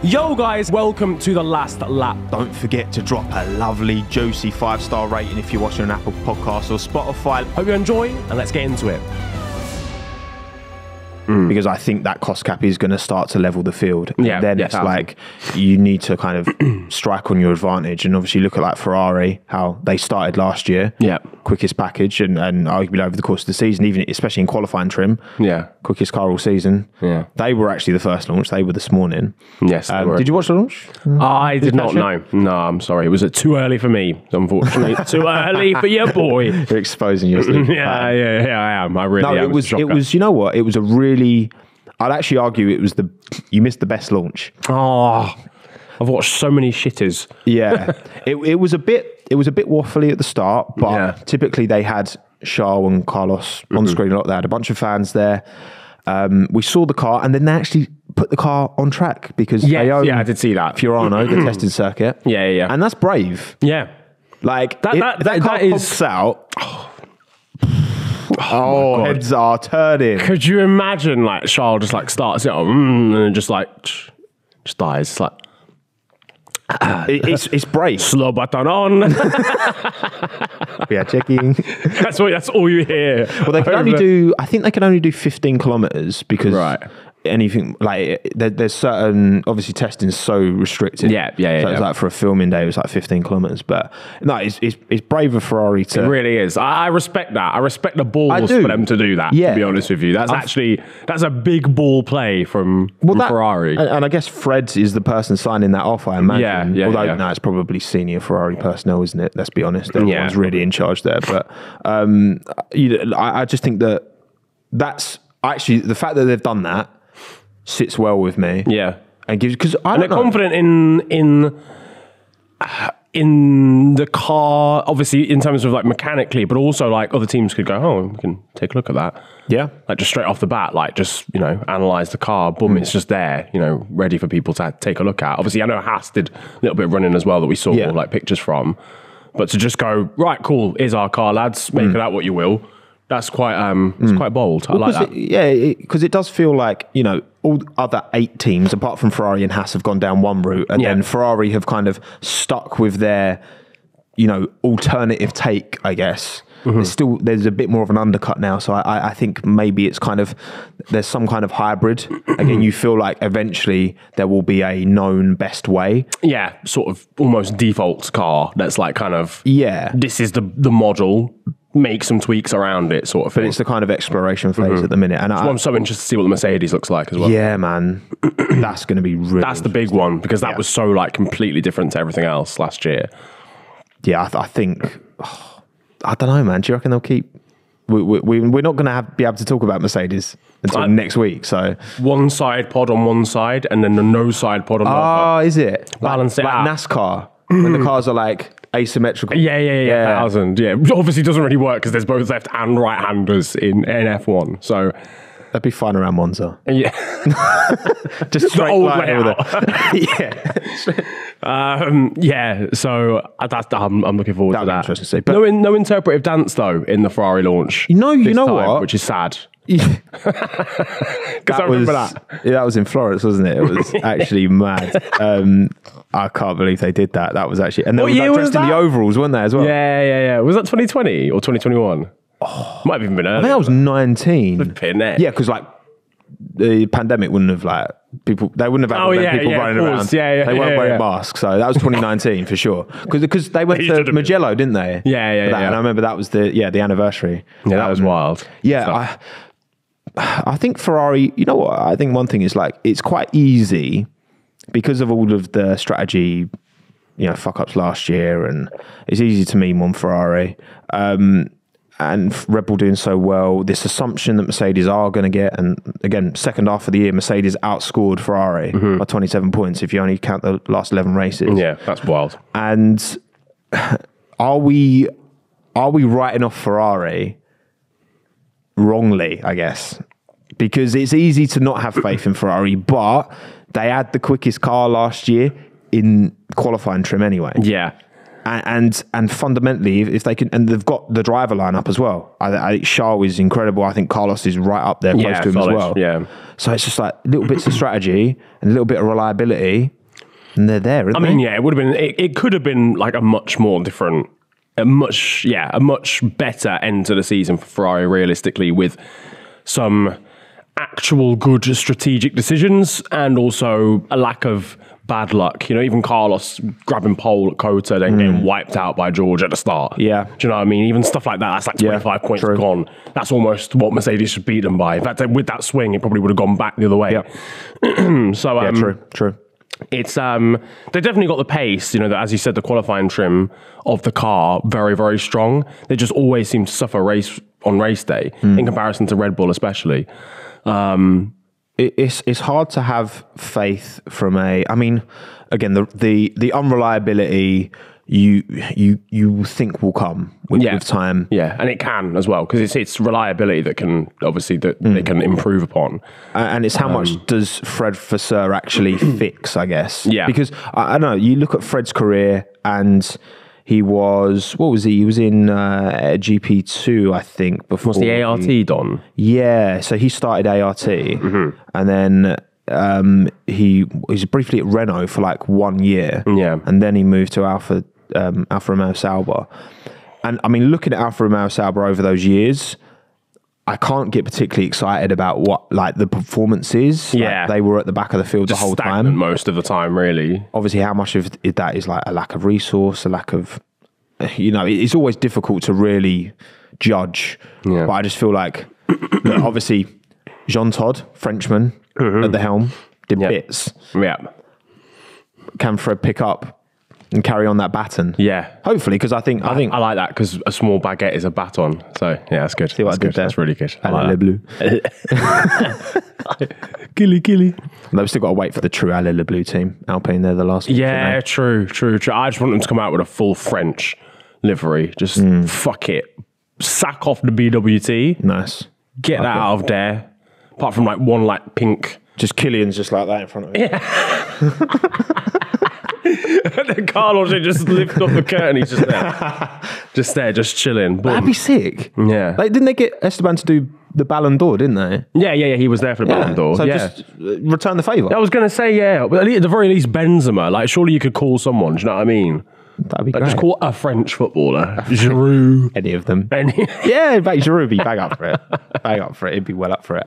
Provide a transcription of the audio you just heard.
Yo guys, welcome to the last lap. Don't forget to drop a lovely, juicy 5-star rating if you're watching an Apple Podcast or Spotify. Hope you enjoy, and let's get into it. Because I think that cost cap is going to start to level the field. Yeah, and then yeah, it's like you need to kind of strike on your advantage. And obviously look at like Ferrari, how they started last year. Yeah. Quickest package and arguably over the course of the season, even especially in qualifying trim. Yeah. Quickest car all season. Yeah. They were actually the first launch. They were this morning. Yes, they were. Did you watch the launch? I did not know. No, I'm sorry. It was too early for me, unfortunately. Too early for your boy. You're exposing your Yeah, I am. I really am. It was, you know what? It was a really... I'd actually argue it was you missed the best launch. Oh, I've watched so many shitters. Yeah, it was a bit waffly at the start, but typically they had Charles and Carlos on the screen a lot. They had a bunch of fans there. We saw the car, and then they actually put the car on track because they own I did see that. Fiorano, the testing circuit. Yeah, and that's brave. Yeah, like that car is out. Oh, heads are turning. Could you imagine like Charles just like starts it and then just dies? It's like it's brave. Slow button on. We are checking. That's all you hear. Well, they can only do. I think they can only do 15 kilometers because anything like there's certain, obviously testing is so restricted. Yeah. So it's like for a filming day, it was like 15 kilometers. But no, it's brave of Ferrari to. It really is. I respect that. I respect the balls for them to do that. Yeah. To be honest with you, that's a big ball play from Ferrari. And I guess Fred is the person signing that off, I imagine. Yeah. Although no, it's probably senior Ferrari personnel, isn't it? Let's be honest. Everyone's really in charge there. But I just think that's actually the fact that they've done that sits well with me. Yeah, and gives because they're confident in the car, obviously in terms of like mechanically, but also like other teams could go, oh, we can take a look at that. Yeah, like just straight off the bat, like just analyze the car. Boom, it's just there, ready for people to take a look at. Obviously, I know Haas did a little bit of running as well that we saw like pictures from, but to just go right, cool, here's our car, lads, make it out what you will. That's quite quite bold. I like that. Because it does feel like, all other 8 teams, apart from Ferrari and Haas, have gone down one route, and then Ferrari have kind of stuck with their, alternative take, I guess. There's a bit more of an undercut now, so I think maybe it's kind of, there's some kind of hybrid. Again, you feel like eventually there will be a known best way. Yeah, sort of almost default car that's like kind of, this is the model, make some tweaks around it sort of thing. But it's the kind of exploration phase at the minute. And I'm so interested to see what the Mercedes looks like as well. Yeah, man. That's going to be really That's the big one, because that was so like completely different to everything else last year. Yeah, I think... I don't know, man. Do you reckon they'll keep... We're not going to be able to talk about Mercedes until next week, so... One side pod on one side, and then the no side pod on the other. Oh, is it? Balance it out. Like NASCAR, when the cars are like asymmetrical. Yeah. 1,000. Yeah, obviously it doesn't really work because there's both left and right handers in F1. So that'd be fun around Monza. Yeah, just straight old line over there. So I'm looking forward to that. Interesting to see. But No interpretive dance though in the Ferrari launch. You know what? Which is sad. That was in Florence, wasn't it? It was actually mad. I can't believe they did that. That was actually, and they were dressed in the overalls, weren't they, as well? Yeah. Was that 2020 or 2021? Might have even been early. I think I was 19. Yeah, because like the pandemic wouldn't have people. They wouldn't have had people running around. They weren't wearing masks, so that was 2019 for sure. Because they went to Mugello, didn't they? Yeah. And I remember that was the anniversary. Yeah, that was wild. Yeah, I think Ferrari. You know what? I think one thing is like it's quite easy because of all of the strategy, fuck ups last year, and it's easy to meme on Ferrari. And Red Bull doing so well, this assumption that Mercedes are going to get, and again, second half of the year, Mercedes outscored Ferrari by 27 points if you only count the last 11 races. Yeah, that's wild. And are we writing off Ferrari wrongly, I guess? Because it's easy to not have faith in Ferrari, but they had the quickest car last year in qualifying trim anyway. Yeah. And fundamentally, if they can, and they've got the driver lineup as well. I Charles is incredible. I think Carlos is right up there close to him solid, as well. Yeah. So it's just like little bits of strategy and a little bit of reliability, and they're there. Aren't they? Yeah, it would have been. It could have been like a much more different, a much better end to the season for Ferrari, realistically, with some actual good strategic decisions and also a lack of bad luck. Even Carlos grabbing pole at Cota, then getting wiped out by George at the start. Yeah. Do you know what I mean? Even stuff like that, that's like 25 points gone. That's almost what Mercedes should beat them by. In fact, with that swing, it probably would have gone back the other way. Yeah. So, true. It's they definitely got the pace, as you said, the qualifying trim of the car very, very strong. They just always seem to suffer race day in comparison to Red Bull, especially. It's hard to have faith from again, the unreliability you think will come with time. Yeah, and it can as well, because it's reliability that can, obviously, that they can improve upon. And it's how much does Fred Vasseur actually fix, I guess. Yeah. Because, I don't know, you look at Fred's career and he was, what was he? He was in GP2, I think. Before Was the ART done? Yeah, so he started ART and then he was briefly at Renault for like 1 year. Yeah. And then he moved to Alfa Romeo Sauber. And looking at Alfa Romeo Sauber over those years, I can't get particularly excited about what the performance is. Yeah. They were at the back of the field Just the whole stagnant time. most of the time, really. Obviously, how much of that is like a lack of resource, a lack of, it's always difficult to really judge. Yeah. But I just feel like, that obviously, Jean Todt, Frenchman, at the helm, did bits. Yeah. Can Fred pick up and carry on that baton? Yeah. Hopefully, because I think I like that, because a small baguette is a baton. So, yeah, that's good. See what I did there? That's really good. I Allez, like Le that. Gilly. They've still got to wait for the true Allez Le Bleu team. Alpine, they're the last. Yeah, true. I just want them to come out with a full French livery. Just fuck it. Sack off the BWT. Nice. Get that out of there. Apart from one pink. Just Killian's just like that in front of me. Yeah. And then Carlos should just lift up the curtain. He's just there, just chilling. Boom. That'd be sick. Yeah. Didn't they get Esteban to do the Ballon d'Or, didn't they? Yeah. He was there for the Ballon d'Or. So just return the favour. I was going to say, yeah. But at the very least, Benzema. Surely you could call someone. Do you know what I mean? That'd be great. Just call a French footballer. Giroud. Any of them. Any. Yeah, in fact, Giroud would be bang up for it. He'd be well up for it.